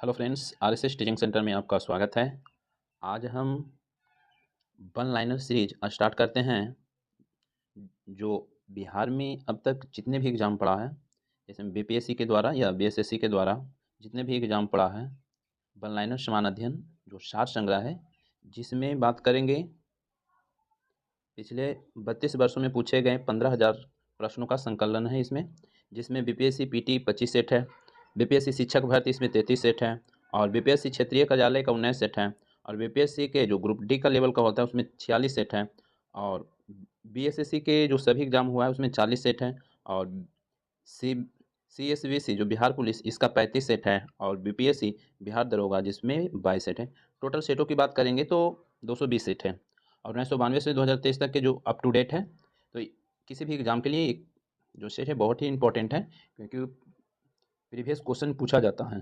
Hello friends, RSS teaching centre में आपका स्वागत है। आज हम वन लाइनर सीरीज स्टार्ट करते हैं। जो बिहार में अब तक जितने भी एग्ज़ाम पड़ा है, जैसे बीपीएससी के द्वारा या बीएसएससी के द्वारा जितने भी एग्ज़ाम पड़ा है, वन लाइनर समान अध्ययन जो सार संग्रह है, जिसमें बात करेंगे पिछले 32 वर्षों में पूछे गए 15,000 प्रश्नों का संकलन है इसमें, जिसमें बीपीएससी पीटी 25 सेट है, बीपीएससी शिक्षक भर्ती इसमें 33 सेट है और बीपीएससी क्षेत्रीय कार्यालय का 19 सेट है और बीपीएससी के जो ग्रुप डी का लेवल का होता है उसमें 46 सेट है और बीएसएससी के जो सभी एग्जाम हुआ है उसमें 40 सेट है और सी सीएसबीसी जो बिहार पुलिस इसका 35 सेट है और बीपीएससी बिहार दरोगा जिसमें 22 सेट है। टोटल सेटों की बात करेंगे तो 220 सेट है और 1992 से 2023 तक के जो अप टू डेट है। तो किसी भी एग्ज़ाम के लिए एक जो सेट है बहुत ही इंपॉर्टेंट है, क्योंकि प्रीवियस क्वेश्चन पूछा जाता है।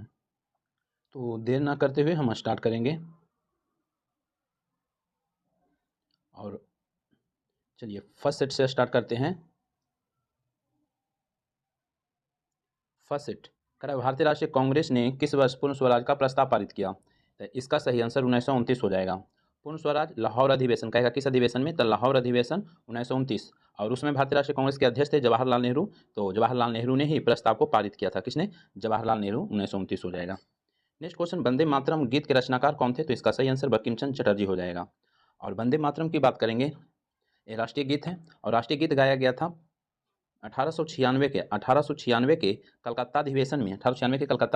तो देर ना करते हुए हम स्टार्ट करेंगे और चलिए फर्स्ट सेट से स्टार्ट करते हैं। फर्स्ट सेट कह भारतीय राष्ट्रीय कांग्रेस ने किस वर्ष पूर्ण स्वराज का प्रस्ताव पारित किया? तो इसका सही आंसर 1929 हो जाएगा। पूर्ण स्वराज लाहौर अधिवेशन कहेगा, किस अधिवेशन में? तो लाहौर अधिवेशन 1929, और उसमें भारतीय राष्ट्रीय कांग्रेस के अध्यक्ष थे जवाहरलाल नेहरू। तो जवाहरलाल नेहरू ने ही प्रस्ताव को पारित किया था। किसने? जवाहरलाल नेहरू। 1929 हो जाएगा। नेक्स्ट क्वेश्चन, वंदे मातरम गीत के रचनाकार कौन थे? तो इसका सही आंसर बंकिम चंद्र चटर्जी हो जाएगा। और वंदे मातरम की बात करेंगे, ये राष्ट्रीय गीत है और राष्ट्रीय गीत गाया गया था 1896 के कलकत्ता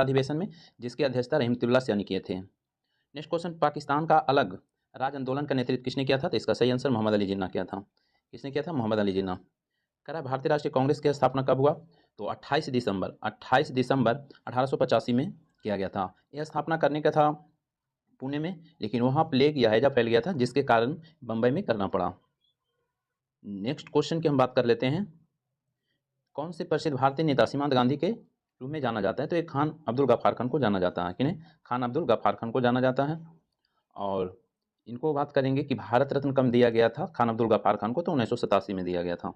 अधिवेशन में जिसकी अध्यक्षता रहमतुल्लाह सैनी किए थे। नेक्स्ट क्वेश्चन, पाकिस्तान का अलग राज्य आंदोलन का नेतृत्व किसने किया था? तो इसका सही आंसर मोहम्मद अली जिन्ना किया था। किसने किया था? मोहम्मद अली जिन्ना। कह रहा भारतीय राष्ट्रीय कांग्रेस की स्थापना कब हुआ? तो 28 दिसंबर 1885 में किया गया था। यह स्थापना करने का था पुणे में, लेकिन वहाँ प्लेग या हैजा फैल गया था जिसके कारण बम्बई में करना पड़ा। नेक्स्ट क्वेश्चन की हम बात कर लेते हैं, कौन से प्रसिद्ध भारतीय नेता सीमांत गांधी के रूप में जाना जाता है? तो एक खान अब्दुल गफ्फार खान को जाना जाता है। किन्हें? खान अब्दुल गफ्फार खान को जाना जाता है। और इनको बात करेंगे कि भारत रत्न कब दिया गया था खान अब्दुल गफ्फार खान को? तो 1987 में दिया गया था।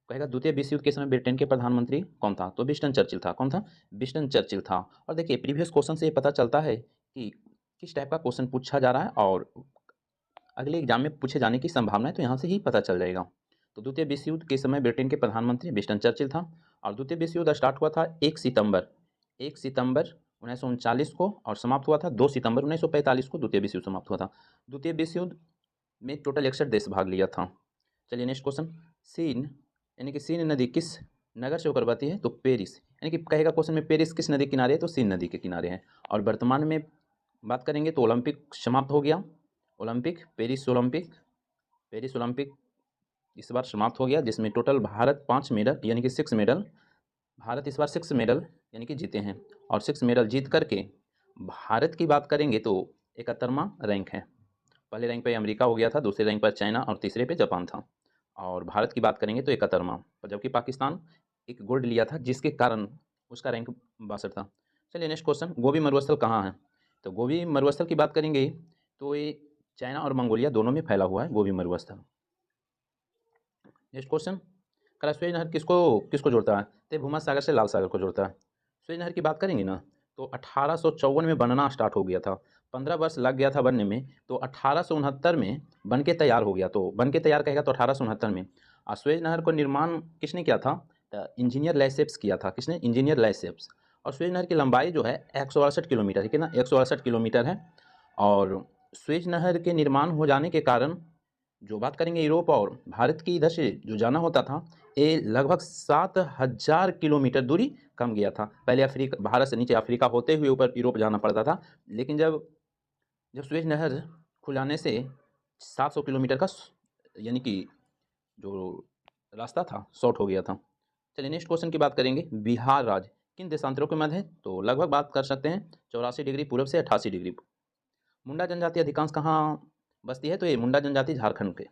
कहेगा द्वितीय विश्व युद्ध के समय ब्रिटेन के प्रधानमंत्री कौन था? तो विंस्टन चर्चिल था। कौन था? विंस्टन चर्चिल था। और देखिए प्रीवियस क्वेश्चन से ये पता चलता है कि किस टाइप का क्वेश्चन पूछा जा रहा है और अगले एग्जाम में पूछे जाने की संभावना है, तो यहाँ से ही पता चल जाएगा। तो द्वितीय विश्व युद्ध के समय ब्रिटेन के प्रधानमंत्री विंस्टन चर्चिल था और द्वितीय विश्व युद्ध स्टार्ट हुआ था 1 सितंबर 1939 को और समाप्त हुआ था 2 सितंबर 1945 को द्वितीय विश्व युद्ध समाप्त हुआ था। द्वितीय विश्व युद्ध में टोटल 61 देश भाग लिया था। चलिए नेक्स्ट क्वेश्चन, सीन यानी कि सीन नदी किस नगर से होकर बहती है? तो पेरिस, यानी कि कहेगा क्वेश्चन में पेरिस किस नदी के किनारे है? तो सीन नदी के किनारे है। और वर्तमान में बात करेंगे तो ओलंपिक समाप्त हो गया। पेरिस ओलंपिक इस बार समाप्त हो गया, जिसमें टोटल भारत 5 मेडल यानी कि 6 मेडल, भारत इस बार 6 मेडल यानी कि जीते हैं। और 6 मेडल जीत करके भारत की बात करेंगे तो 71वां रैंक है। पहले रैंक पे अमेरिका हो गया था, दूसरे रैंक पर चाइना और तीसरे पे जापान था। और भारत की बात करेंगे तो 71वां, जबकि पाकिस्तान एक गोल्ड लिया था जिसके कारण उसका रैंक 62 था। चलिए नेक्स्ट क्वेश्चन, गोबी मरुस्थल कहाँ है? तो गोबी मरुस्थल की बात करेंगे तो ये चाइना और मंगोलिया दोनों में फैला हुआ है गोबी मरुस्थल। नेक्स्ट क्वेश्चन, कह सुएज नहर किसको किसको जोड़ता है? तो भूमध्य सागर से लाल सागर को जोड़ता है। सुएज नहर की बात करेंगे ना तो 1854 में बनना स्टार्ट हो गया था, 15 वर्ष लग गया था बनने में, तो 1869 में बन के तैयार हो गया। तो बन के तैयार कहेगा तो 1869 में। और सुएज नहर को निर्माण किसने किया था? तो इंजीनियर लैसेप्स किया था। किसने? इंजीनियर लैसेप्स। और सुएज नहर की लंबाई जो है 168 किलोमीटर है। कितना? 168 किलोमीटर है। और सुएज नहर के निर्माण हो जाने के कारण जो बात करेंगे यूरोप और भारत की इधर से जो जाना होता था, ये लगभग 7,000 किलोमीटर दूरी कम गया था। पहले अफ्रीका, भारत से नीचे अफ्रीका होते हुए ऊपर यूरोप जाना पड़ता था, लेकिन जब जब सुएज नहर खुलाने से 700 किलोमीटर का यानी कि जो रास्ता था शॉर्ट हो गया था। चलिए नेक्स्ट क्वेश्चन की बात करेंगे, बिहार राज्य किन देशांतरों के मध्य है? तो लगभग बात कर सकते हैं 84 डिग्री पूर्व से 88 डिग्री। मुंडा जनजाति अधिकांश कहाँ बसती है? तो ये मुंडा जनजाति झारखंड के।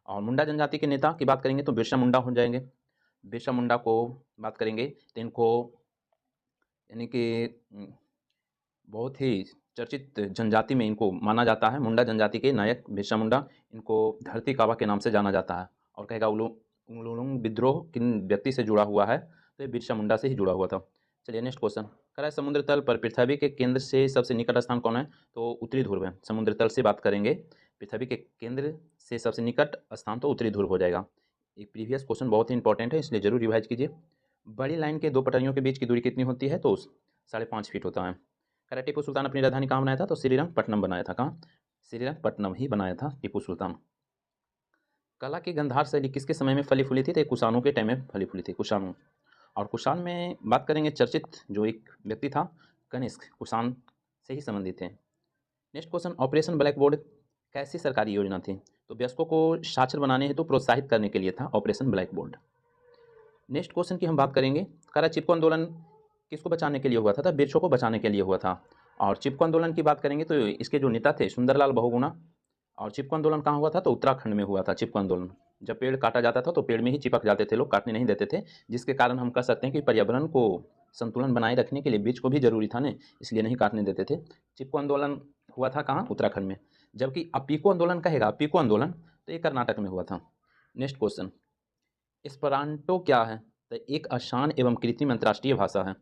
और मुंडा जनजाति के नेता की बात करेंगे तो बिरसा मुंडा हो जाएंगे। बिरसा मुंडा को बात करेंगे तो इनको यानी कि बहुत ही चर्चित जनजाति में इनको माना जाता है। मुंडा जनजाति के नायक बिरसा मुंडा, इनको धरती काबा के नाम से जाना जाता है। और कहेगा उलुलुंग विद्रोह किन व्यक्ति से जुड़ा हुआ है? तो ये बिरसा मुंडा से ही जुड़ा हुआ था। चलिए नेक्स्ट क्वेश्चन, कह रहा है समुद्र तल पर पृथ्वी के केंद्र से सबसे निकट स्थान कौन है, तो उत्तरी ध्रुव है। समुद्र तल से बात करेंगे, पृथ्वी के केंद्र से सबसे निकट स्थान तो उत्तरी ध्रुव हो जाएगा। एक प्रीवियस क्वेश्चन बहुत ही इंपॉर्टेंट है, इसलिए जरूर रिवाइज कीजिए। बड़ी लाइन के दो पटरियों के बीच की दूरी कितनी होती है, तो 5.5 फीट होता है। कह रहा टीपू सुल्तान अपनी राजधानी कहाँ बनाया था, तो श्रीरंगपट्टनम बनाया था। कहाँ, श्रीरंगपट्टनम ही बनाया था टीपू सुल्तान। कला की गंधार शैली किसके समय में फली फूली थी, तो कुषाणों के टाइम में फली फूली थी, कुषाणों। और कुषाण में बात करेंगे, चर्चित जो एक व्यक्ति था कनिष्क, कुषाण से ही संबंधित थे। Next question, operation black board कैसी सरकारी योजना थी, तो वयस्कों को साक्षर बनाने हेतु प्रोत्साहित करने के लिए था operation black board. Next question की हम बात करेंगे, करा चिपको आंदोलन किसको बचाने के लिए हुआ था, वृक्षों को बचाने के लिए हुआ था। और चिपको आंदोलन की बात करेंगे तो इसके जो नेता थे सुंदरलाल बहुगुणा। और चिपको आंदोलन कहाँ हुआ था, तो उत्तराखंड में हुआ था चिपको आंदोलन। जब पेड़ काटा जाता था तो पेड़ में ही चिपक जाते थे लोग, काटने नहीं देते थे, जिसके कारण हम कह सकते हैं कि पर्यावरण को संतुलन बनाए रखने के लिए वृक्ष को भी जरूरी था ना, इसलिए नहीं काटने देते थे। चिपको आंदोलन हुआ था कहाँ, उत्तराखंड में। जबकि अप्पीको आंदोलन कहेगा, अप्पीको आंदोलन तो ये कर्नाटक में हुआ था। नेक्स्ट क्वेश्चन, एस्परांटो क्या है, तो एक आसान एवं कृत्रिम अंतर्राष्ट्रीय भाषा है।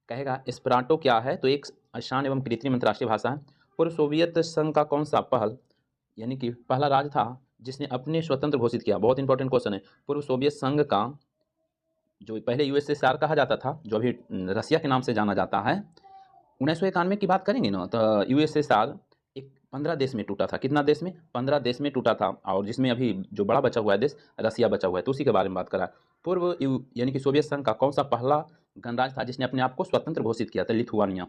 कहेगा एस्परांटो क्या है, तो एक आसान एवं कृत्रिम अंतर्राष्ट्रीय भाषा है। पूर्व सोवियत संघ का कौन सा पहल यानी कि पहला राज्य था जिसने अपने स्वतंत्र घोषित किया, बहुत इंपॉर्टेंट क्वेश्चन है। पूर्व सोवियत संघ का जो पहले यूएसएसआर कहा जाता था, जो अभी रसिया के नाम से जाना जाता है, 1991 की बात करेंगे ना, तो यूएसएसआर एक 15 देश में टूटा था। कितना देश में, 15 देश में टूटा था। और जिसमें अभी जो बड़ा बचा हुआ है देश रसिया बचा हुआ है, तो उसी के बारे में बात करा। पूर्व यानी कि सोवियत संघ का कौन सा पहला गणराज्य था जिसने अपने आप को स्वतंत्र घोषित किया था, लिथुआनिया।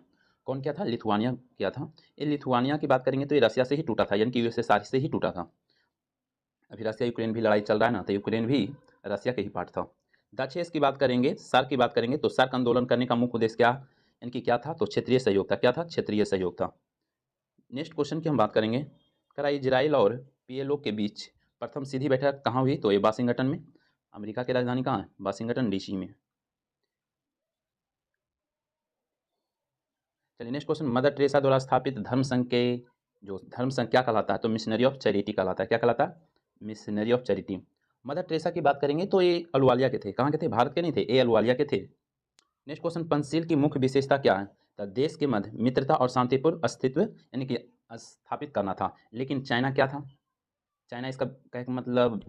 कौन किया था, लिथुआनिया किया था। ये लिथुआनिया की बात करेंगे तो ये रसिया से ही टूटा था, यानी कि यूएसएसआर से ही टूटा था। अभी रसिया यूक्रेन भी लड़ाई चल रहा है ना, तो यूक्रेन भी रसिया के ही पार्ट था। दाक्षेस की बात करेंगे, सार्क की बात करेंगे, तो सार्क आंदोलन करने का मुख्य उद्देश्य क्या, यानी कि क्या था, तो क्षेत्रीय सहयोग था। क्या था, क्षेत्रीय सहयोग था। नेक्स्ट क्वेश्चन की हम बात करेंगे, करा इजराइल और पीएलओ के बीच प्रथम सीधी बैठक कहाँ हुई, तो ये वाशिंगटन में। अमेरिका की राजधानी कहाँ है, वाशिंगटन डीसी में। चलिए नेक्स्ट क्वेश्चन, मदर टेरेसा द्वारा स्थापित धर्म संघ के जो धर्म संघ क्या कहलाता है, तो मिशनरी ऑफ चैरिटी कहलाता है। क्या कहलाता है, missionary of charity. Mother Teresa की बात करेंगे तो ये अहलुवालिया के थे। कहाँ के थे, भारत के नहीं थे, ये अहलुवालिया के थे। नेक्स्ट क्वेश्चन, पंचशील की मुख्य विशेषता क्या है, तो देश के मध्य मित्रता और शांतिपूर्ण अस्तित्व यानी कि स्थापित करना था। लेकिन चाइना क्या था, चाइना इसका कहने का मतलब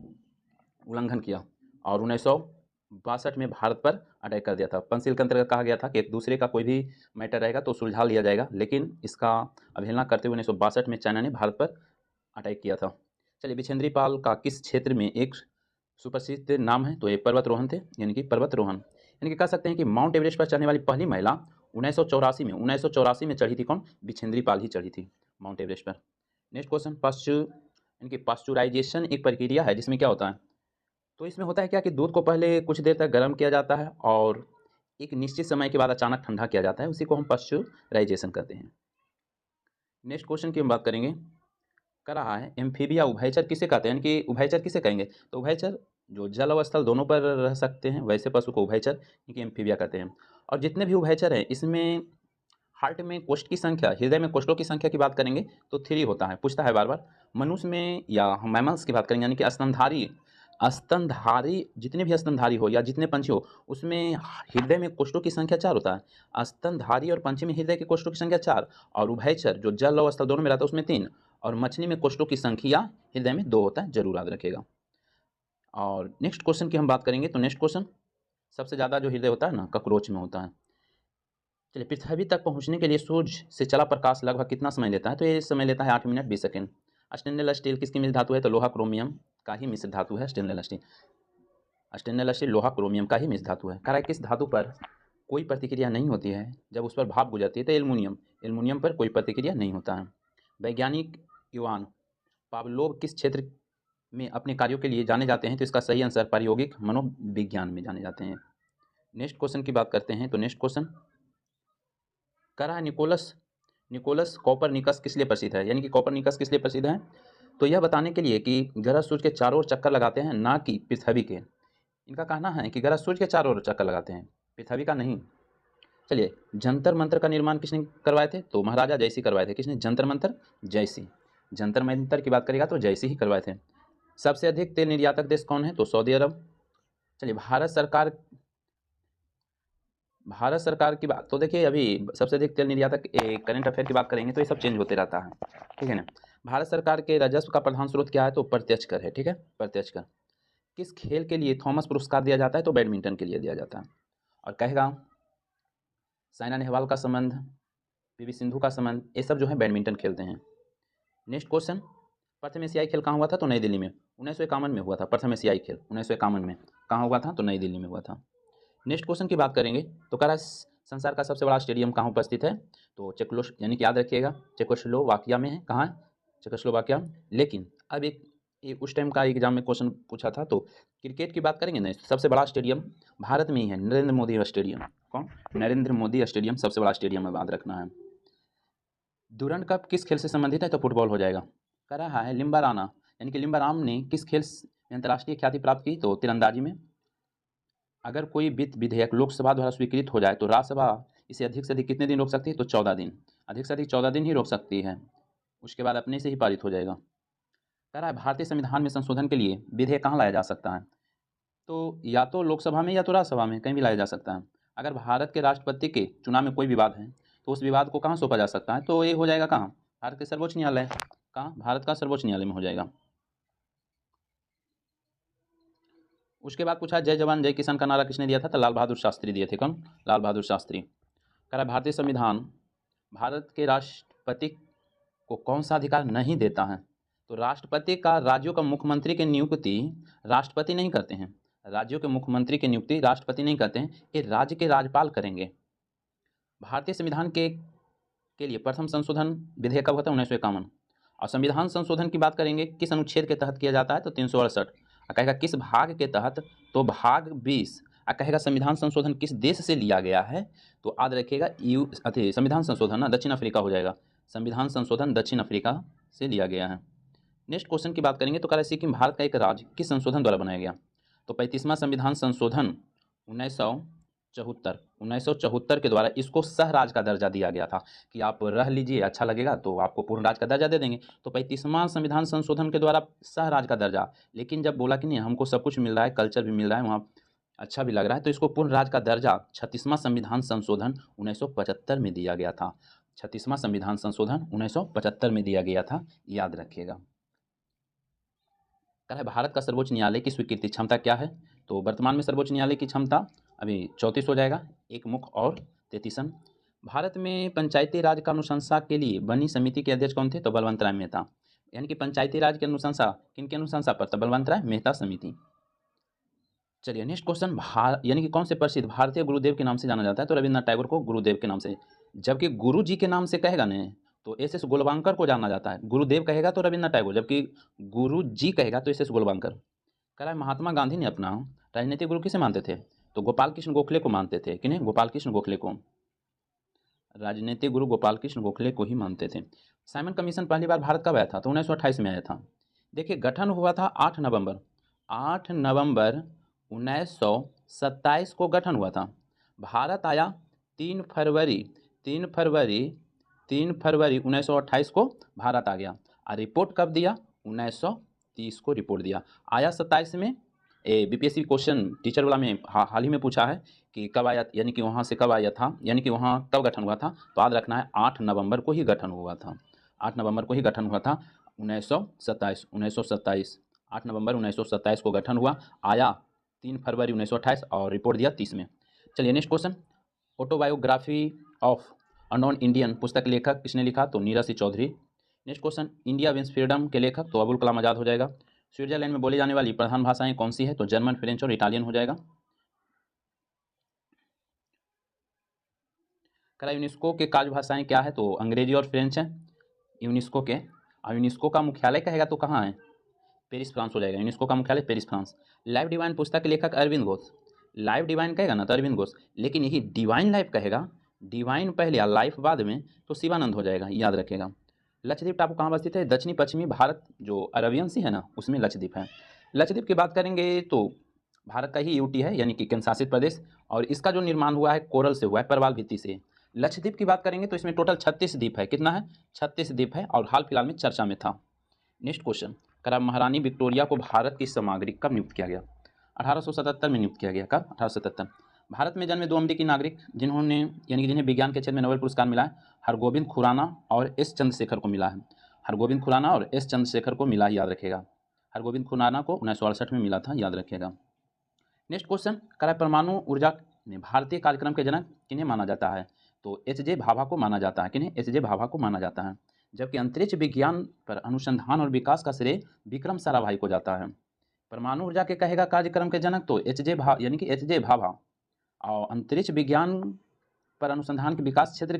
उल्लंघन किया और 1962 में भारत पर अटैक कर दिया था। पंचशील के अंतर्गत कहा गया था कि एक दूसरे का कोई भी मैटर रहेगा तो सुलझा लिया जाएगा, लेकिन इसका अवहेलना करते हुए 1962 में चाइना ने भारत पर अटैक किया था। चलिए, बिछेंद्री पाल का किस क्षेत्र में एक सुप्रसिद्ध नाम है, तो ये पर्वतरोहण थे, यानी कि पर्वतरोहण। यानी कि कह सकते हैं कि माउंट एवरेस्ट पर चढ़ने वाली पहली महिला 1984 में चढ़ी थी। कौन, बिछेंद्री पाल ही चढ़ी थी माउंट एवरेस्ट पर। नेक्स्ट क्वेश्चन, यानी कि पास्चुराइजेशन एक प्रक्रिया है जिसमें क्या होता है, तो इसमें होता है क्या कि दूध को पहले कुछ देर तक गर्म किया जाता है और एक निश्चित समय के बाद अचानक ठंडा किया जाता है, उसी को हम पास्चुराइजेशन कहते हैं। नेक्स्ट क्वेश्चन की हम बात करेंगे, कर रहा है एम्फीबिया उभयचर किसे कहते हैं, यानी कि उभयचर किसे कहेंगे, तो उभयचर जो जल और स्थल दोनों पर रह सकते हैं, वैसे पशु को उभयचर यानी कि एम्फीबिया कहते हैं। और जितने भी उभयचर हैं इसमें हार्ट में कोष्ठ की संख्या, हृदय में कोष्ठों की संख्या की बात करेंगे तो 3 होता है, पूछता है बार बार। मनुष्य में या हम मैमल्स की बात करेंगे यानी कि स्तनधारी जितने भी स्तनधारी हो या जितने पंछी हो, उसमें हृदय में कोष्ठों की संख्या 4 होता है। स्तनधारी और पंछी में हृदय के कोष्ठों की संख्या 4, और उभयचर जो जल और स्थल दोनों में रहता है उसमें 3, और मछली में कोष्ठों की संख्या हृदय में 2 होता है, जरूर याद रखेगा। और नेक्स्ट क्वेश्चन की हम बात करेंगे, तो नेक्स्ट क्वेश्चन, सबसे ज़्यादा जो हृदय होता है ना, कॉकरोच में होता है। चलिए, पृथ्वी तक पहुंचने के लिए सूर्य से चला प्रकाश लगभग कितना समय लेता है, तो ये समय लेता है 8 मिनट 20 सेकेंड। स्टेनलेस स्टील किसकी मिश्र धातु है, तो लोहा क्रोमियम का ही मिश्र धातु है स्टेनलेस स्टील। स्टेनलेस स्टील लोहा क्रोमियम का ही मिश्र धातु है। कह रहा है किस धातु पर कोई प्रतिक्रिया नहीं होती है जब उस पर भाप गुजरती है, तो एल्युमिनियम पर कोई प्रतिक्रिया नहीं होता है। वैज्ञानिक इवान पावलोव किस क्षेत्र में अपने कार्यों के लिए जाने जाते हैं, तो इसका सही आंसर प्रायोगिक मनोविज्ञान में जाने जाते हैं। नेक्स्ट क्वेश्चन की बात करते हैं, तो नेक्स्ट क्वेश्चन कह रहा है निकोलस कॉपरनिकस किस लिए प्रसिद्ध है, यानी कि कॉपरनिकस किस लिए प्रसिद्ध है, तो यह बताने के लिए कि ग्रह सूर्य के चारों ओर चक्कर लगाते हैं, ना कि पृथ्वी के। इनका कहना है कि ग्रह सूर्य के चारों ओर चक्कर लगाते हैं, पृथ्वी का नहीं। चलिए, जंतर मंतर का निर्माण किसने करवाए थे, तो महाराजा जयसिंह करवाए थे। किसने, जंतर मंतर, जयसिंह। जंतर मंतर की बात करेगा तो जयसिंह ही करवाए थे। सबसे अधिक तेल निर्यातक देश कौन है, तो सऊदी अरब। चलिए, भारत सरकार भारत सरकार की बात तो देखिए, अभी सबसे अधिक तेल निर्यातक करंट अफेयर की बात करेंगे तो ये सब चेंज होते रहता है, ठीक है ना। भारत सरकार के राजस्व का प्रधान स्रोत क्या है, तो प्रत्यक्ष कर है, ठीक है, प्रत्यक्ष कर। किस खेल के लिए थॉमस पुरस्कार दिया जाता है, तो बैडमिंटन के लिए दिया जाता है। और कहेगा साइना नेहवाल का संबंध, पीवी सिंधु का संबंध, ये सब जो है बैडमिंटन खेलते हैं। नेक्स्ट क्वेश्चन, प्रथम एशियाई खेल कहाँ हुआ था, तो नई दिल्ली में 1951 में हुआ था। प्रथम एशियाई खेल 1951 में कहाँ हुआ था, तो नई दिल्ली में हुआ था। नेक्स्ट क्वेश्चन की बात करेंगे तो कह रहा है संसार का सबसे बड़ा स्टेडियम कहाँ उपस्थित है, तो यानी कि याद रखिएगा चेकोस्लोवाकिया में है। कहाँ है, चेकोस्लोवाकिया। लेकिन अब एक उस टाइम का एग्जाम में क्वेश्चन पूछा था, तो क्रिकेट की बात करेंगे ना, सबसे बड़ा स्टेडियम भारत में ही है, नरेंद्र मोदी स्टेडियम। कौन, नरेंद्र मोदी स्टेडियम सबसे बड़ा स्टेडियम है, याद रखना है। डूरंड कप किस खेल से संबंधित है, तो फुटबॉल हो जाएगा। कह रहा है लिम्बाराना यानी कि लिम्बाराम ने किस खेल में अंतर्राष्ट्रीय ख्याति प्राप्त की, तो तीरंदाजी में। अगर कोई वित्त विधेयक लोकसभा द्वारा स्वीकृत हो जाए तो राज्यसभा इसे अधिक से अधिक कितने दिन रोक सकती है, तो 14 दिन। अधिक से अधिक 14 दिन ही रोक सकती है, उसके बाद अपने से ही पारित हो जाएगा। कह रहा है भारतीय संविधान में संशोधन के लिए विधेयक कहाँ लाया जा सकता है, तो या तो लोकसभा में या तो राज्यसभा में, कहीं भी लाया जा सकता है। अगर भारत के राष्ट्रपति के चुनाव में कोई विवाद है तो उस विवाद को कहाँ सौंपा जा सकता है, तो ये हो जाएगा कहाँ, भारत के सर्वोच्च न्यायालय। कहाँ, भारत का सर्वोच्च न्यायालय में हो जाएगा। उसके बाद पूछा जय जवान जय किसान का नारा किसने दिया था, तो लाल बहादुर शास्त्री दिए थे। कौन, लाल बहादुर शास्त्री। कह रहा भारतीय संविधान भारत के राष्ट्रपति को कौन सा अधिकार नहीं देता है, तो राष्ट्रपति का राज्यों का मुख्यमंत्री की नियुक्ति राष्ट्रपति नहीं करते हैं। राज्यों के मुख्यमंत्री की नियुक्ति राष्ट्रपति नहीं करते हैं, ये राज्य के राज्यपाल करेंगे। भारतीय संविधान के लिए प्रथम संशोधन विधेयक कब होता है, 1951। और संविधान संशोधन की बात करेंगे किस अनुच्छेद के तहत किया जाता है, तो 368। कहेगा किस भाग के तहत, तो भाग 20। कहेगा संविधान संशोधन किस देश से लिया गया है, तो याद रखिएगा संविधान संशोधन ना दक्षिण अफ्रीका हो जाएगा। संविधान संशोधन दक्षिण अफ्रीका से लिया गया है। नेक्स्ट क्वेश्चन की बात करेंगे तो कह रहा है सिक्किम भारत का एक राज्य किस संशोधन द्वारा बनाया गया, तो 35वां संविधान संशोधन 1974 के द्वारा इसको सह राज्य का दर्जा दिया गया था कि आप रह लीजिए, अच्छा लगेगा तो आपको पूर्ण राज्य का दर्जा दे देंगे। तो 35वां संविधान संशोधन के द्वारा सह राज्य का दर्जा, लेकिन जब बोला कि नहीं हमको सब कुछ मिल रहा है, कल्चर भी मिल रहा है वहाँ, अच्छा भी लग रहा है, तो इसको पूर्ण राज्य का दर्जा 36वां संविधान संशोधन 1975 में दिया गया था। 36वां संविधान संशोधन 1975 में दिया गया था, याद रखिएगा। कह रहा है भारत का सर्वोच्च न्यायालय की स्वीकृति क्षमता क्या है, तो वर्तमान में सर्वोच्च न्यायालय की क्षमता अभी 34 हो जाएगा, एक मुख्य और 33। भारत में पंचायती राज का अनुशंसा के लिए बनी समिति के अध्यक्ष कौन थे, तो बलवंत राय मेहता। यानी कि पंचायती राज की अनुशंसा किन की अनुशंसा पर, तो बलवंत राय मेहता समिति। चलिए नेक्स्ट क्वेश्चन, यानी कि कौन से प्रसिद्ध भारतीय गुरुदेव के नाम से जाना जाता है, तो रविन्द्रनाथ टैगोर को गुरुदेव के नाम से। जबकि गुरु जी के नाम से कहेगा नहीं तो एस एस गोलवांकर को जाना जाता है। गुरुदेव कहेगा तो रविन्द्रनाथ टैगोर, जबकि गुरु जी कहेगा तो एस एस गोलवांकर। कह रहा है महात्मा गांधी ने अपना राजनीतिक गुरु किसे मानते थे, तो गोपाल कृष्ण गोखले को मानते थे। किन्हें, गोपाल कृष्ण गोखले को। राजनीतिक गुरु गोपाल कृष्ण गोखले को ही मानते थे। साइमन कमीशन पहली बार भारत कब आया था, तो 1928 में आया था। देखिए गठन हुआ था 8 नवंबर 1927 को गठन हुआ था। भारत आया 3 फरवरी 1928 को भारत आ गया। और रिपोर्ट कब दिया, 1930 को रिपोर्ट दिया। आया 27 में। बीपीएससी क्वेश्चन टीचर वाला में हाल ही में पूछा है कि कब आया, यानी कि वहाँ से कब आया था, यानी कि वहाँ कब गठन हुआ था, तो याद रखना है 8 नवंबर को ही गठन हुआ था। 8 नवंबर को ही गठन हुआ था 1927। 8 नवंबर 1927 को गठन हुआ, आया 3 फरवरी 1928 और रिपोर्ट दिया 30 में। चलिए next question, autobiography of unknown Indian पुस्तक लेखक किसने लिखा, तो Neeraj Singh Chaudhary. Next question, India wins freedom के लेखक, तो अबुल कलाम आज़ाद हो जाएगा। स्विट्जरलैंड में बोली जाने वाली प्रधान भाषाएं कौन सी है, तो जर्मन, फ्रेंच और इटालियन हो जाएगा। करा यूनेस्को के कार्य भाषाएं क्या है, तो अंग्रेजी और फ्रेंच है यूनेस्को के। और यूनेस्को का मुख्यालय कहेगा तो कहाँ है, पेरिस फ्रांस हो जाएगा। यूनेस्को का मुख्यालय पेरिस फ्रांस। लाइफ डिवाइन पुस्तक के लेखक अरविंद घोष। लाइफ डिवाइन कहेगा ना तो अरविंद घोष, लेकिन यही डिवाइन लाइफ कहेगा, डिवाइन पहले या लाइफ बाद में, तो शिवानंद हो जाएगा, याद रखेगा। लक्षद्वीप टापू कहाँ अवस्थित है, दक्षिणी पश्चिमी भारत जो अरबियन सी है ना उसमें लक्षद्वीप है। लक्षद्वीप की बात करेंगे तो भारत का ही यूटी है, यानी कि केंद्र शासित प्रदेश, और इसका जो निर्माण हुआ है कोरल से हुआ है, प्रवाल भित्ति से। लक्षद्वीप की बात करेंगे तो इसमें टोटल 36 द्वीप है। कितना है, 36 द्वीप है, और हाल फिलहाल में चर्चा में था। नेक्स्ट क्वेश्चन, करा महारानी विक्टोरिया को भारत की सामग्री कब नियुक्त किया गया, 1877 में नियुक्त किया गया। कब, 1877। भारत में जन्मे 2 अमेरिकी नागरिक जिन्होंने यानी कि जिन्हें विज्ञान के क्षेत्र में नोबेल पुरस्कार मिला है, हरगोविंद खुराना और एस चंद्रशेखर को मिला है। हरगोविंद खुराना और एस चंद्रशेखर को मिला, याद रखिएगा। हरगोविंद खुराना को 1968 में मिला था, याद रखिएगा। नेक्स्ट क्वेश्चन करा, परमाणु ऊर्जा में भारतीय कार्यक्रम के जनक किन्हें माना जाता है? तो एच.जे. भाभा को माना जाता है। किन्हें? एच.जे. भाभा को माना जाता है। जबकि अंतरिक्ष विज्ञान पर अनुसंधान और विकास का श्रेय विक्रम साराभाई को जाता है। परमाणु ऊर्जा के कहेगा कार्यक्रम के जनक तो यानी कि एच.जे. भाभा, और अंतरिक्ष विज्ञान पर अनुसंधान के विकास क्षेत्र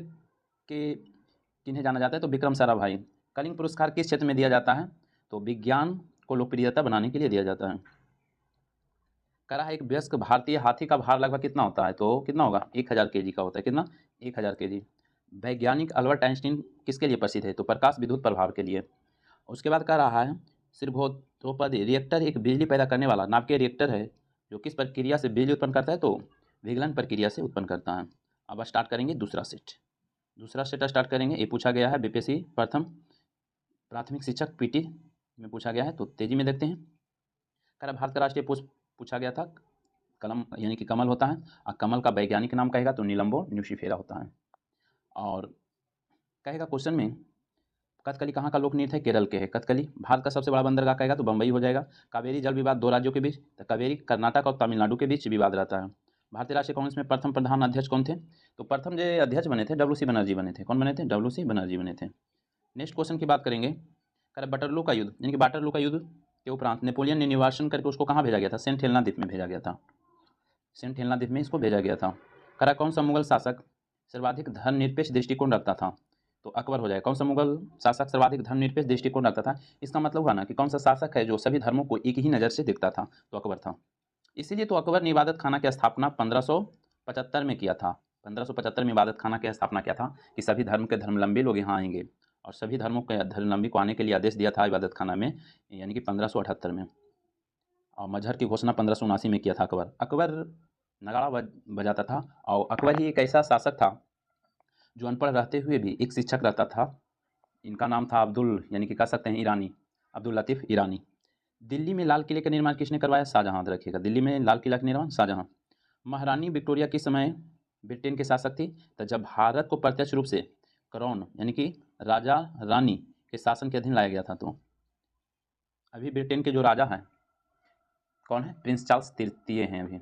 के किन्हें जाना जाता है? तो विक्रम साराभाई। कलिंग पुरस्कार किस क्षेत्र में दिया जाता है? तो विज्ञान को लोकप्रियता बनाने के लिए दिया जाता है। करा है, एक वयस्क भारतीय हाथी का भार लगभग कितना होता है? तो कितना होगा? 1000 केजी का होता है। कितना? 1000 केजी। वैज्ञानिक अल्बर्ट आइंस्टीन किसके लिए प्रसिद्ध है? तो प्रकाश विद्युत प्रभाव के लिए। उसके बाद कह रहा है, श्रीभोतोपदी रिएक्टर एक बिजली पैदा करने वाला नाभिकीय रिएक्टर है जो किस प्रक्रिया से बिजली उत्पन्न करता है? तो विगलन प्रक्रिया से उत्पन्न करता है। अब स्टार्ट करेंगे दूसरा सेट स्टार्ट करेंगे। ये पूछा गया है बीपीएससी प्रथम प्राथमिक शिक्षक पीटी में पूछा गया है, तो तेजी में देखते हैं। कह भारत का राष्ट्रीय पुष्प पूछा गया था, कलम यानी कि कमल होता है, और कमल का वैज्ञानिक नाम कहेगा तो नीलम्बो न्यूसिफेरा होता है। और कहेगा क्वेश्चन में, कथकली कहाँ का लोक नृत्य है? केरल के है कथकली। भारत का सबसे बड़ा बंदरगाह कहेगा तो बम्बई हो जाएगा। कावेरी जल विवाद 2 राज्यों के बीच, तो कावेरी कर्नाटक और तमिलनाडु के बीच विवाद रहता है। भारतीय राष्ट्रीय कांग्रेस में प्रथम प्रधान अध्यक्ष कौन थे? तो प्रथम जो अध्यक्ष बने थे WC बनर्जी बने थे। कौन बने थे? WC बनर्जी बने थे। नेक्स्ट क्वेश्चन की बात करेंगे, कह बटरलू का युद्ध यानी कि वाटरलू का युद्ध के उपरांत नेपोलियन ने निवासन करके उसको कहाँ भेजा गया था? सेंट हेलेना द्वीप में भेजा गया था। सेंट हेलेना द्वीप में इसको भेजा गया था। कह कौन सा मुगल शासक सर्वाधिक धर्मनिरपेक्ष दृष्टिकोण रखता था? तो अकबर हो जाएगा। कौन सा मुगल शासक सर्वाधिक धर्मनिरपेक्ष दृष्टिकोण रखता था? इसका मतलब हुआ ना कि कौन सा शासक है जो सभी धर्मों को एक ही नज़र से देखता था? तो अकबर था। इसीलिए तो अकबर ने इबादत खाना की स्थापना 1575 में किया था। 1575 में इबादत खाना की स्थापना किया था कि सभी धर्म के धर्मलंबी लोग यहाँ आएंगे, और सभी धर्मों के धर्मलंबी को आने के लिए आदेश दिया था इबादत खाना में, यानी कि 1578 में। और मजहर की घोषणा 1579 में किया था अकबर। अकबर नगाड़ा बजाता था, और अकबर ही एक ऐसा शासक था जो अनपढ़ रहते हुए भी एक शिक्षक रहता था। इनका नाम था अब्दुल यानी कि कह सकते हैं ईरानी, अब्दुल लतीफ़ ईरानी। दिल्ली में लाल किले का निर्माण किसने करवाया? शाहजहाँ। रखिएगा, दिल्ली में लाल किला का निर्माण शाहजहाँ। महारानी विक्टोरिया किस समय ब्रिटेन के शासक थी? तो जब भारत को प्रत्यक्ष रूप से क्राउन यानी कि राजा रानी के शासन के अधीन लाया गया था। तो अभी ब्रिटेन के जो राजा हैं कौन है? प्रिंस चार्ल्स तृतीय हैं अभी।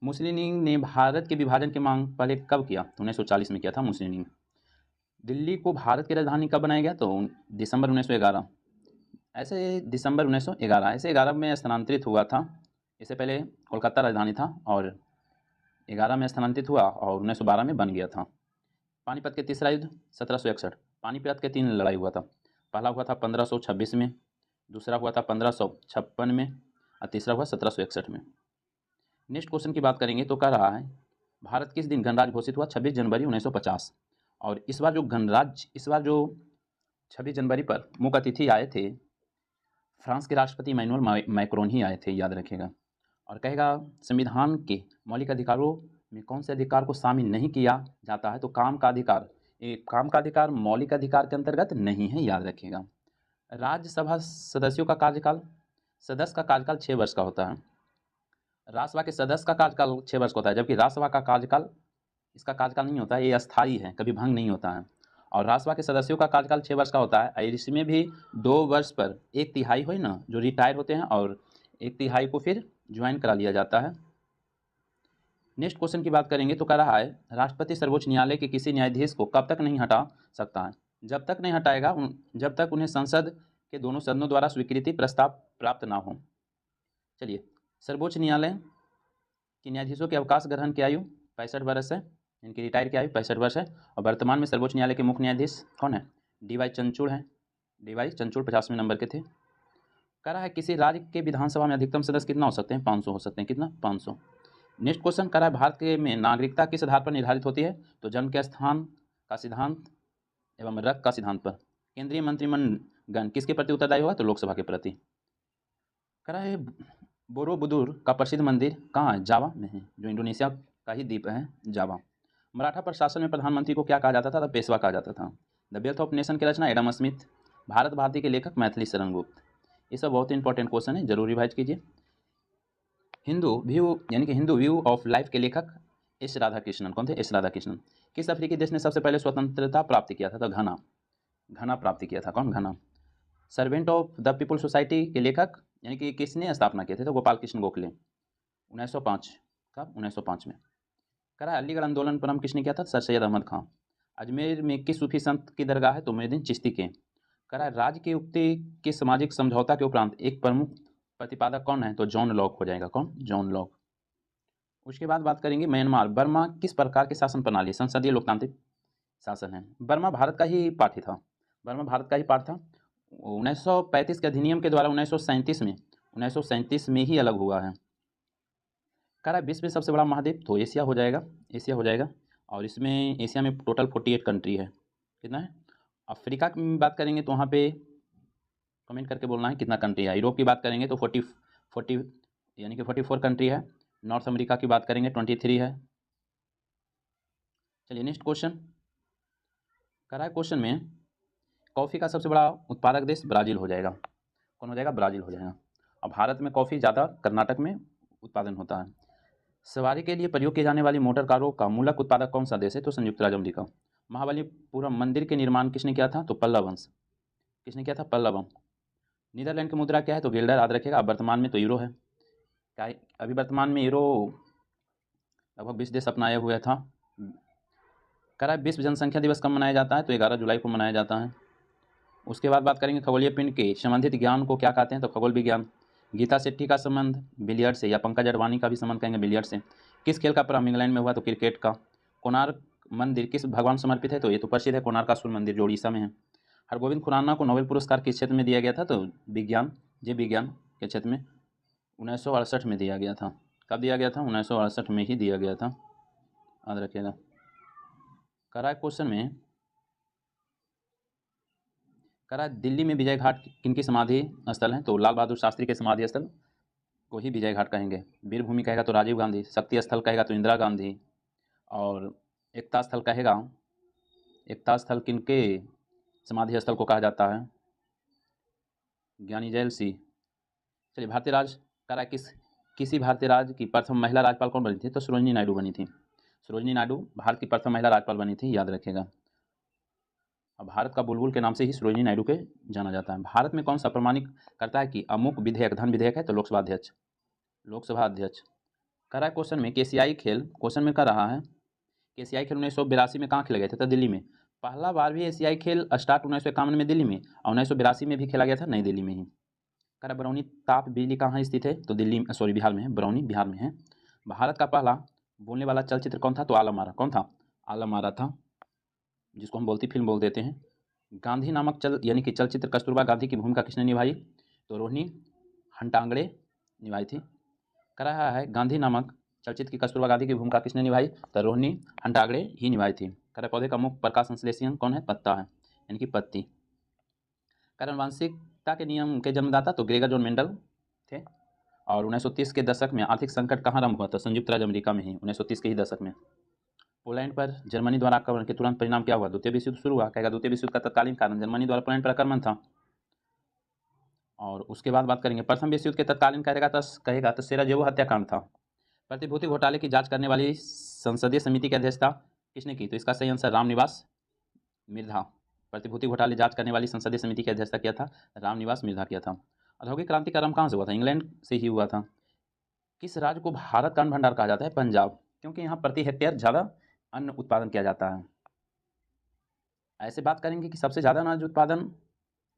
मुसोलिनी ने भारत के विभाजन की मांग पहले कब किया? तो 1940 में किया था मुसोलिनी। दिल्ली को भारत की राजधानी कब बनाया गया? तो दिसंबर 1911। ऐसे दिसंबर 1911 ऐसे 11 में स्थानांतरित हुआ था। इससे पहले कोलकाता राजधानी था, और 11 में स्थानांतरित हुआ और 1912 में बन गया था। पानीपत के तीसरा युद्ध 1761। पानीपत के 3 लड़ाई हुआ था। पहला हुआ था 1526 में, दूसरा हुआ था 1556 में, और तीसरा हुआ 1761 में। नेक्स्ट क्वेश्चन की बात करेंगे तो कह रहा है, भारत किस दिन गणराज्य घोषित हुआ? 26 जनवरी 1950। और इस बार जो 26 जनवरी पर मुख्य अतिथि आए थे, फ्रांस के राष्ट्रपति इमैनुअल मैक्रोन ही आए थे, याद रखिएगा। और कहेगा, संविधान के मौलिक अधिकारों में कौन से अधिकार को शामिल नहीं किया जाता है? तो काम का अधिकार। काम का अधिकार मौलिक अधिकार के अंतर्गत नहीं है, याद रखिएगा। राज्यसभा सदस्यों का कार्यकाल, सदस्य का कार्यकाल 6 वर्ष का होता है। राज्यसभा के सदस्य का कार्यकाल 6 वर्ष का होता है, जबकि राज्यसभा का कार्यकाल, इसका कार्यकाल नहीं होता है, ये अस्थायी है, कभी भंग नहीं होता है। और राज्यसभा के सदस्यों का कार्यकाल 6 वर्ष का होता है। इसमें भी 2 वर्ष पर 1/3 हो ना जो रिटायर होते हैं, और 1/3 को फिर ज्वाइन करा लिया जाता है। नेक्स्ट क्वेश्चन की बात करेंगे तो कह रहा है, राष्ट्रपति सर्वोच्च न्यायालय के किसी न्यायाधीश को कब तक नहीं हटा सकता है? जब तक नहीं हटाएगा जब तक उन्हें संसद के दोनों सदनों द्वारा स्वीकृति प्रस्ताव प्राप्त ना हो। चलिए, सर्वोच्च न्यायालय के न्यायाधीशों के अवकाश ग्रहण की आयु 65 वर्ष है, इनकी रिटायर की आयु 65 वर्ष है। और वर्तमान में सर्वोच्च न्यायालय के मुख्य न्यायाधीश कौन है? DY चंद्रचूड़ हैं। DY चंद्रचूड़ 50वें नंबर के थे। कह रहा है, किसी राज्य के विधानसभा में अधिकतम सदस्य कितना हो सकते हैं? 500 हो सकते हैं। कितना? 500। नेक्स्ट क्वेश्चन कह रहा है, भारत के में नागरिकता किस आधार पर निर्धारित होती है? तो जन्म के स्थान का सिद्धांत एवं रक्त का सिद्धांत पर। केंद्रीय मंत्रिमंडल किसके प्रति उत्तरदायी होगा? तो लोकसभा के प्रति। कह रहा है, बोरोबुदुर का प्रसिद्ध मंदिर कहाँ है? जावा में है, जो इंडोनेशिया का ही द्वीप है जावा। मराठा प्रशासन में प्रधानमंत्री को क्या कहा जाता था? तो पेशवा कहा जाता था। द वेल्थ ऑफ नेशन की रचना एडम स्मिथ। भारत भारती के लेखक मैथिली शरण गुप्त। ये सब बहुत इंपॉर्टेंट क्वेश्चन है, जरूर रिवाइज कीजिए। हिंदू व्यू यानी कि हिंदू व्यू ऑफ लाइफ के लेखक एस राधाकृष्णन। कौन थे? एस राधाकृष्णन। किस अफ्रीकी देश ने सबसे पहले स्वतंत्रता प्राप्त किया था? तो घना। घना प्राप्त किया था। कौन? घना। Servant of the people society के लेखक यानी कि किसने स्थापना किए थे? तो गोपाल कृष्ण गोखले। 1905। कब? 1905 में। करा अलीगढ़ आंदोलन प्रारंभ किसने किया था? सर सैयद अहमद खां। अजमेर में किस सूफी संत की दरगाह है? तो मोइनुद्दीन चिश्ती के। करा राज्य की उक्ति के सामाजिक समझौता के उपरांत एक प्रमुख प्रतिपादक कौन है? तो जॉन लॉक हो जाएगा। कौन? John Locke. उसके बाद बात करेंगे म्यांमार। बर्मा किस प्रकार की शासन प्रणाली? संसदीय लोकतांत्रिक शासन है। बर्मा भारत का ही पार्ट ही था। बर्मा भारत का ही पार्ट था। 1935 के अधिनियम के द्वारा 1937 में ही अलग हुआ है। कह रहा है विश्व में सबसे बड़ा महाद्वीप? तो एशिया हो जाएगा। एशिया हो जाएगा। और इसमें एशिया में टोटल 48 कंट्री है। कितना है? अफ्रीका की बात करेंगे तो वहाँ पे कमेंट करके बोलना है कितना कंट्री है। यूरोप की बात करेंगे तो 40 यानी कि 44 कंट्री है। नॉर्थ अमेरिका की बात करेंगे 23 है। चलिए नेक्स्ट क्वेश्चन। कह रहा है क्वेश्चन में कॉफ़ी का सबसे बड़ा उत्पादक देश ब्राज़ील हो जाएगा। कौन हो जाएगा? ब्राज़ील हो जाएगा। और भारत में कॉफ़ी ज़्यादा कर्नाटक में उत्पादन होता है। सवारी के लिए प्रयोग की जाने वाली मोटर कारों का मूलक उत्पादक कौन सा देश है? तो संयुक्त राज्य अमेरिका। महाबलीपुरम मंदिर के निर्माण किसने किया था? तो पल्लव वंश। किसने किया था? पल्लव वंश। नीदरलैंड की मुद्रा क्या है? तो गिल्डर। याद रखिएगा। अब वर्तमान में तो यूरो है। क्या है? अभी वर्तमान में यूरो लगभग 20 देश अपनाए हुए था। कह रहा है विश्व जनसंख्या दिवस कब मनाया जाता है? तो 11 जुलाई को मनाया जाता है। उसके बाद बात करेंगे खगोलीय पिंड के संबंधित ज्ञान को क्या कहते हैं? तो खगोल विज्ञान। गीता शेट्टी का संबंध बिलियर्ड से, या पंकज अडवाणी का भी संबंध कहेंगे बिलियर्ड से। किस खेल का प्रारंभ इंग्लैंड में हुआ? तो क्रिकेट का। कोणार्क मंदिर किस भगवान समर्पित है? तो ये तो प्रसिद्ध है कोणार्कासुर मंदिर जो उड़ीसा में है। हरगोविंद खुराना को नोबेल पुरस्कार किस क्षेत्र में दिया गया था? तो विज्ञान, जीव विज्ञान के क्षेत्र में 1968 में दिया गया था। कब दिया गया था? 1968 में ही दिया गया था। याद रखिएगा। करा क्वेश्चन में करा दिल्ली में विजय घाट किनकी समाधि स्थल है? तो लाल बहादुर शास्त्री के समाधि स्थल को ही विजय घाट कहेंगे। वीरभूमि कहेगा तो राजीव गांधी। शक्ति स्थल कहेगा तो इंदिरा गांधी। और एकता स्थल कहेगा, एकता स्थल किनके समाधि स्थल को कहा जाता है? ज्ञानी जैल सिंह। चलिए भारतीय राज करा किसी भारतीय राज्य की प्रथम महिला राज्यपाल कौन बनी थी? तो सरोजिनी नायडू बनी थी। सरोजिनी नायडू भारत की प्रथम महिला राज्यपाल बनी थी। याद रखिएगा। अब भारत का बुलबुल के नाम से ही सरोजिनी नायडू के जाना जाता है। भारत में कौन सा प्रमाणित करता है कि अमुक विधेयक धन विधेयक है? तो लोकसभा अध्यक्ष। लोकसभा अध्यक्ष। कह रहा है क्वेश्चन में केसियाई खेल, क्वेश्चन में कर रहा है कि एशियाई खेल 1982 में कहाँ खेले गए थे? तो दिल्ली में। पहला बार भी एशियाई खेल स्टार्ट 1951 में दिल्ली में, और 1982 में भी खेला गया था नई दिल्ली में ही। कह रहा बरौनी ताप बिजली कहाँ स्थित है? तो दिल्ली, सॉरी बिहार में है। बरौनी बिहार में है। भारत का पहला बोलने वाला चलचित्र कौन था? तो आलम आरा। कौन था? आलम आरा था, जिसको हम बोलती फिल्म बोल देते हैं। गांधी नामक यानी कि चलचित्र कस्तूरबा गांधी की भूमिका किसने निभाई? तो रोहिणी हंटांगड़े निभाई थी। कह रहा है गांधी नामक चलचित्र की कस्तूरबा गांधी की भूमिका किसने निभाई? तो रोहिणी हंटागड़े ही निभाई थी। कह रहा पौधे का मुख्य प्रकाश संश्लेषी अंग कौन है? पत्ता है, यानी कि पत्ती। कह रहा आनुवंशिकता के नियम के जन्मदाता तो ग्रेगर जॉन मेंडल थे। और 1930 के दशक में आर्थिक संकट कहाँ आरंभ हुआ? तो संयुक्त राज्य अमेरिका में ही 1930 के ही दशक में। पोलैंड पर जर्मनी द्वारा आक्रमण के तुरंत परिणाम क्या हुआ? द्वितीय विश्व युद्ध शुरू हुआ। कहेगा द्वितीय विश्व युद्ध का तत्कालीन कारण जर्मनी द्वारा पोलैंड पर आक्रमण था। और उसके बाद बात करेंगे प्रथम विश्व युद्ध के तत्कालीन कहेगा तो सेराजेवो हत्याकांड था। प्रतिभूति घोटाले की जांच करने वाली संसदीय समिति की अध्यक्षता किसने की? तो इसका सही आंसर रामनिवास मिर्धा। प्रतिभूति घोटाले जांच करने वाली संसदीय समिति की अध्यक्षता किया था रामनिवास मिर्धा किया था। औद्योगिक क्रांति का आरंभ कहाँ से हुआ था? इंग्लैंड से ही हुआ था। किस राज्य को भारत का अन्न भंडार कहा जाता है? पंजाब, क्योंकि यहाँ प्रति हेक्टेयर ज़्यादा अन्न उत्पादन किया जाता है। ऐसे बात करेंगे कि सबसे ज़्यादा अनाज उत्पादन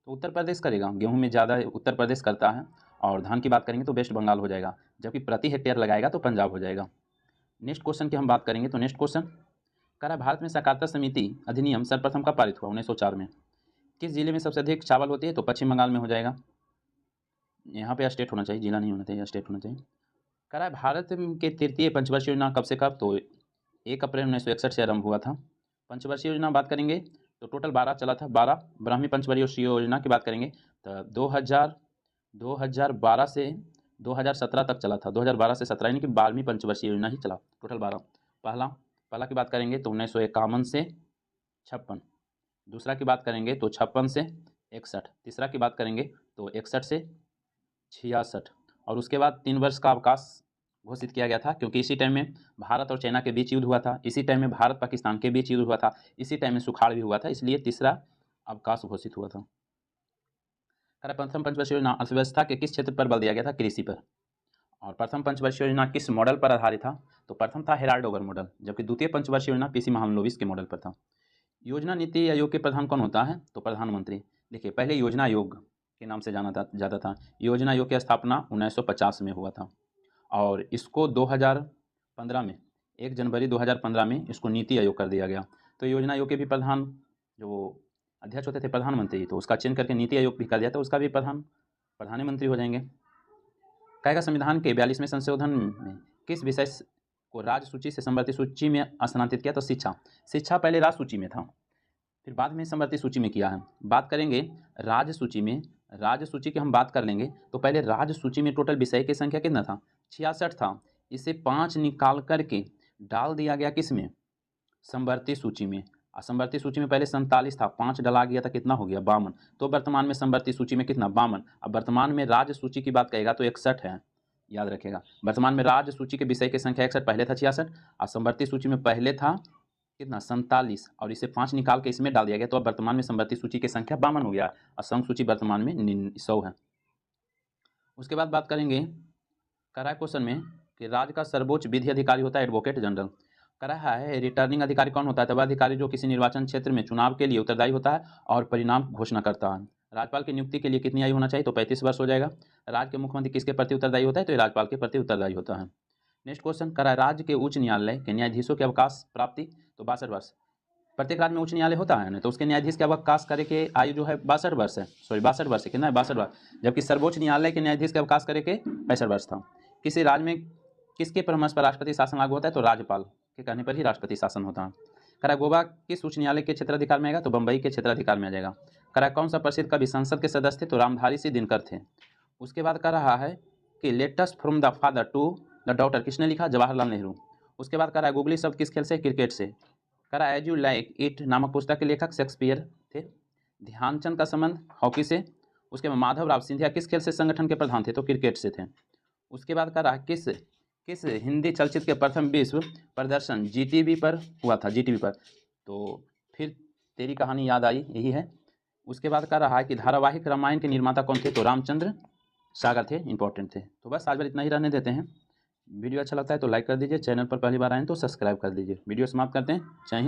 तो उत्तर प्रदेश करेगा, गेहूं में ज़्यादा उत्तर प्रदेश करता है। और धान की बात करेंगे तो वेस्ट बंगाल हो जाएगा, जबकि प्रति हेक्टेयर लगाएगा तो पंजाब हो जाएगा। नेक्स्ट क्वेश्चन की हम बात करेंगे तो नेक्स्ट क्वेश्चन कह रहा है भारत में सहकारिता समिति अधिनियम सर्वप्रथम कब पारित हुआ? 1904 में। किस जिले में सबसे अधिक चावल होती है? तो पश्चिम बंगाल में हो जाएगा। यहाँ पे स्टेट होना चाहिए, जिला नहीं होना चाहिए, स्टेट होना चाहिए। कह रहा है भारत के तृतीय पंचवर्षीय योजना कब से कब? तो 1 अप्रैल 1961 से आरंभ हुआ था। पंचवर्षीय योजना बात करेंगे तो टोटल 12 चला था। 12 ब्राह्मी पंचवर्षीय योजना की बात करेंगे तो 2012 से 2017 तक चला था। 2012 से 17 यानी कि 12वीं पंचवर्षीय योजना ही चला, टोटल 12। पहला की बात करेंगे तो 1951 से 56। दूसरा की बात करेंगे तो 56 से 61। तीसरा की बात करेंगे तो 61 से 66। और उसके बाद 3 वर्ष का अवकाश घोषित किया गया था, क्योंकि इसी टाइम में भारत और चाइना के बीच युद्ध हुआ था, इसी टाइम में भारत पाकिस्तान के बीच युद्ध हुआ था, इसी टाइम में सुखाड़ भी हुआ था, इसलिए तीसरा अवकाश घोषित हुआ था। प्रथम पंचवर्षीय योजना अर्थव्यवस्था के किस क्षेत्र पर बल दिया गया था? कृषि पर। और प्रथम पंचवर्षीय योजना किस मॉडल पर आधारित था? तो प्रथम था हेराल्ड ओगर मॉडल, जबकि द्वितीय पंचवर्षीय योजना पीसी महालनोबिस के मॉडल पर था। योजना नीति आयोग के प्रधान कौन होता है? तो प्रधानमंत्री। देखिए, पहले योजना आयोग के नाम से जाना जाता था। योजना आयोग की स्थापना 1950 में हुआ था और इसको 2015 में 1 जनवरी 2015 में इसको नीति आयोग कर दिया गया। तो योजना आयोग के भी प्रधान जो अध्यक्ष होते थे प्रधानमंत्री, तो उसका चेंज करके नीति आयोग भी कर दिया, तो उसका भी प्रधानमंत्री हो जाएंगे। कहेगा संविधान के 42वें संशोधन में किस विषय को राज्य सूची से समवर्ती सूची में स्थानांतरित किया? तो शिक्षा पहले राज्य सूची में था, फिर बाद में समवर्ती सूची में किया है। बात करेंगे राज्य सूची में, राज्य सूची की हम बात कर लेंगे तो पहले राज्य सूची में टोटल विषय की संख्या कितना था? 66 था। इसे 5 निकाल करके डाल दिया गया किस में? समवर्ती सूची में। समवर्ती सूची में पहले 47 था, 5 डला गया था, कितना हो गया? 52। तो वर्तमान में समवर्ती सूची में कितना? 52। अब वर्तमान में राज्य सूची की बात करेगा तो 61 है, याद रखेगा। वर्तमान में राज्य सूची के विषय की संख्या 61, पहले था 66 और समवर्ती सूची में पहले था कितना? 47 और इसे 5 निकाल के इसमें डाल दिया गया, तो अब वर्तमान में समवर्ती सूची की संख्या 52 हो गया और संघ सूची वर्तमान में 100 है। उसके बाद बात करेंगे कराए क्वेश्चन में कि राज्य का सर्वोच्च विधि अधिकारी होता है एडवोकेट जनरल। रहा है रिटर्निंग अधिकारी कौन होता है? तो वह अधिकारी जो किसी निर्वाचन क्षेत्र में चुनाव के लिए उत्तरदायी होता है और परिणाम घोषणा करता है। राज्यपाल की नियुक्ति के लिए कितनी आयु होना चाहिए? तो 35 वर्ष हो जाएगा। राज्य के मुख्यमंत्री किसके प्रति उत्तरदायी होता है? तो ये राज्यपाल के प्रति उत्तरदायी होता है। नेक्स्ट क्वेश्चन राज्य के उच्च न्यायालय के न्यायाधीशों के अवकाश प्राप्ति? तो 62 वर्ष। प्रत्येक राज्य में उच्च न्यायालय होता है ना, तो उसके न्यायाधीश के अवकाश करे के आयु जो है 62 वर्ष है, सॉरी 62 वर्ष है, कितना है? 62 वर्ष। जबकि सर्वोच्च न्यायालय के न्यायाधीश के अवकाश करे के 65 वर्ष था। किसी राज्य में किसके परामर्श पर राष्ट्रपति शासन लागू होता है? तो राज्यपाल के कहने पर ही राष्ट्रपति शासन होता है। गोवा किस उच्च न्यायालय के क्षेत्राधिकार में आएगा? तो बंबई के क्षेत्राधिकार में आ जाएगा। कौन सा प्रसिद्ध कवि संसद के सदस्य थे? तो रामधारी सिंह दिनकर थे। उसके बाद कह रहा है कि latest from the father to the daughter किसने लिखा? जवाहरलाल नेहरू। उसके बाद कह रहा है गूगली शब्द किस खेल से? क्रिकेट से। कह रहा है एज यू लाइक इट नामक पुस्तक के लेखक शेक्सपियर थे। ध्यानचंद का संबंध हॉकी से। उसके बाद माधवराव सिंधिया किस खेल से संगठन के प्रधान थे? तो क्रिकेट से थे। उसके बाद कह रहा है किस हिंदी चलचित्र के प्रथम विश्व प्रदर्शन जीटीवी पर हुआ था? जीटीवी पर। तो फिर तेरी कहानी याद आई, यही है। उसके बाद कह रहा है कि धारावाहिक रामायण के निर्माता कौन थे? तो रामचंद्र सागर थे, इंपॉर्टेंट थे। तो बस आज बार इतना ही रहने देते हैं। वीडियो अच्छा लगता है तो लाइक कर दीजिए, चैनल पर पहली बार आए तो सब्सक्राइब कर दीजिए। वीडियो समाप्त करते हैं। जय हिंद।